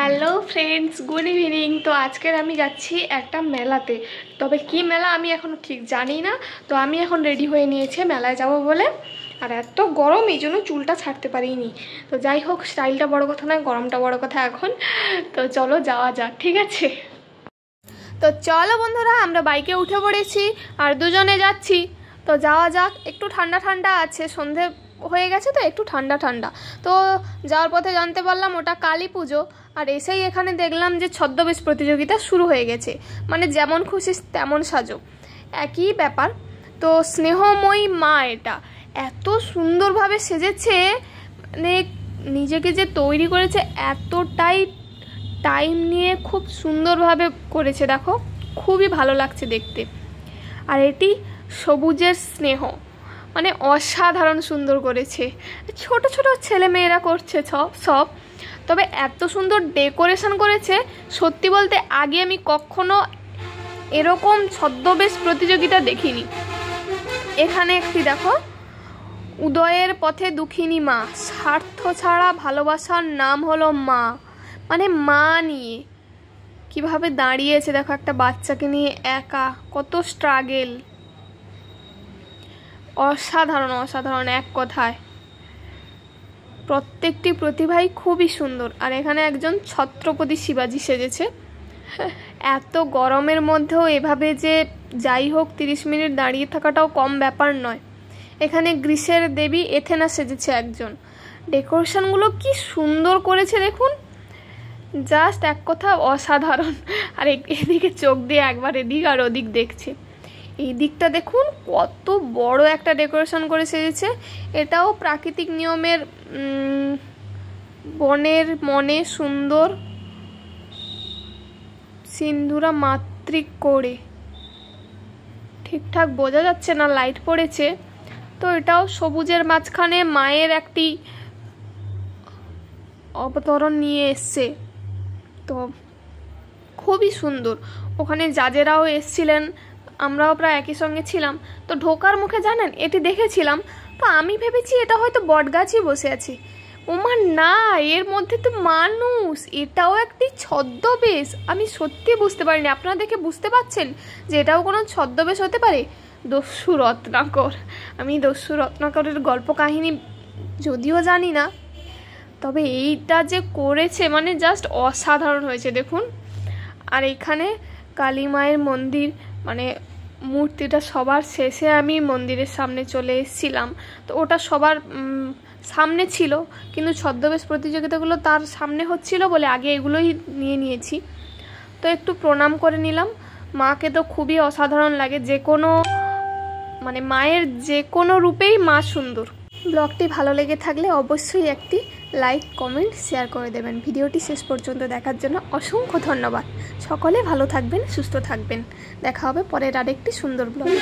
Hello friends, good evening. তো আজকের আমি যাচ্ছি একটা মেলাতে, তবে কি মেলা আমি এখনও ঠিক জানি না। তো আমি এখন রেডি হয়ে নিয়েছি মেলায় যাব বলে। আর এত গরম, এই জন্য চুলটা ছাড়তে পারিনি। তো যাই হোক, স্টাইলটা বড় কথা নয়, গরমটা বড় কথা এখন। তো চলো যাওয়া যাক, ঠিক আছে? তো চলো বন্ধুরা, আমরা বাইকে উঠে পড়েছি আর দুজনে যাচ্ছি। তো যাওয়া যাক। একটু ঠান্ডা ঠান্ডা আছে, সন্ধে হয়ে গেছে তো একটু ঠান্ডা ঠান্ডা। তো যাওয়ার পথে জানতে পারলাম ওটা কালী পুজো। আর এসেই এখানে দেখলাম যে ছদ্মবেশ প্রতিযোগিতা শুরু হয়ে গেছে, মানে যেমন খুশি তেমন সাজো, একই ব্যাপার। তো স্নেহময়ী মা এটা এত সুন্দরভাবে সেজেছে, মানে নিজেকে যে তৈরি করেছে এতটাই টাইম নিয়ে খুব সুন্দরভাবে করেছে, দেখো খুবই ভালো লাগছে দেখতে। আর এটি সবুজের স্নেহ, মানে অসাধারণ সুন্দর করেছে। ছোট ছোট ছেলে মেয়েরা করছে সব, তবে এত সুন্দর ডেকোরেশন করেছে। সত্যি বলতে আগে আমি কখনো এরকম ছদ্মবেশ প্রতিযোগিতা দেখিনি। এখানে একটি দেখো, উদয়ের পথে দুঃখিনী মা, স্বার্থ ছাড়া ভালোবাসার নাম হলো মা। মানে মা নিয়ে কিভাবে দাঁড়িয়েছে দেখো, একটা বাচ্চাকে নিয়ে একা, কত স্ট্রাগেল। অসাধারণ অসাধারণ, এক কথায় প্রত্যেকটি প্রতিভাই খুবই সুন্দর। আর এখানে একজন ছত্রপতি শিবাজি সেজেছে। এত গরমের মধ্যেও এভাবে যে যাই হোক 30 মিনিট দাঁড়িয়ে থাকাটাও কম ব্যাপার নয়। এখানে গ্রীসের দেবী এথেনা সেজেছে একজন। ডেকোরেশনগুলো কি সুন্দর করেছে দেখুন, জাস্ট এক কথা অসাধারণ। আর এদিকে চোখ দিয়ে একবার এদিক আর ওদিক দেখছে। এই দিকটা দেখুন কত বড় একটা ডেকোরেশন করে সেজেছে। এটাও প্রাকৃতিক নিয়মের বনের মনে সুন্দর সিন্ধুরা মাতৃক করে, ঠিকঠাক বোঝা যাচ্ছে না, লাইট পড়েছে। তো এটাও সবুজের মাঝখানে মায়ের একটি অবতরণ নিয়ে এসছে, তো খুবই সুন্দর। ওখানে জাজেরাও এসছিলেন, আমরাও প্রায় একই সঙ্গে ছিলাম। তো ঢোকার মুখে জানেন এটি দেখেছিলাম, তো আমি ভেবেছি এটা হয়তো বটগাছই বসে আছে। ওমা না, এর মধ্যে তো মানুষ, এটাও একটি ছদ্মবেশ। আমি সত্যি বুঝতে পারিনি। আপনারা দেখে বুঝতে পারছেন যে এটাও কোনো ছদ্মবেশ হতে পারে? দস্যু রত্নাকর, আমি দস্যু রত্নাকরের গল্প কাহিনী যদিও জানি না, তবে এইটা যে করেছে মানে জাস্ট অসাধারণ হয়েছে দেখুন। আর এখানে কালী মায়ের মন্দির, মানে মূর্তিটা সবার শেষে আমি মন্দিরের সামনে চলে এসেছিলাম। তো ওটা সবার সামনে ছিল, কিন্তু ছদ্মবেশ প্রতিযোগিতাগুলো তার সামনে হচ্ছিল বলে আগে এগুলোই নিয়ে নিয়েছি। তো একটু প্রণাম করে নিলাম। মাকে তো খুবই অসাধারণ লাগে, যে কোনো মানে মায়ের যে কোনো রূপেই মা সুন্দর। ব্লগটি ভালো লেগে থাকলে অবশ্যই একটি লাইক, কমেন্ট, শেয়ার করে দেবেন। ভিডিওটি শেষ পর্যন্ত দেখার জন্য অসংখ্য ধন্যবাদ। সকলে ভালো থাকবেন, সুস্থ থাকবেন। দেখা হবে পরের আরেকটি সুন্দর ব্লগে।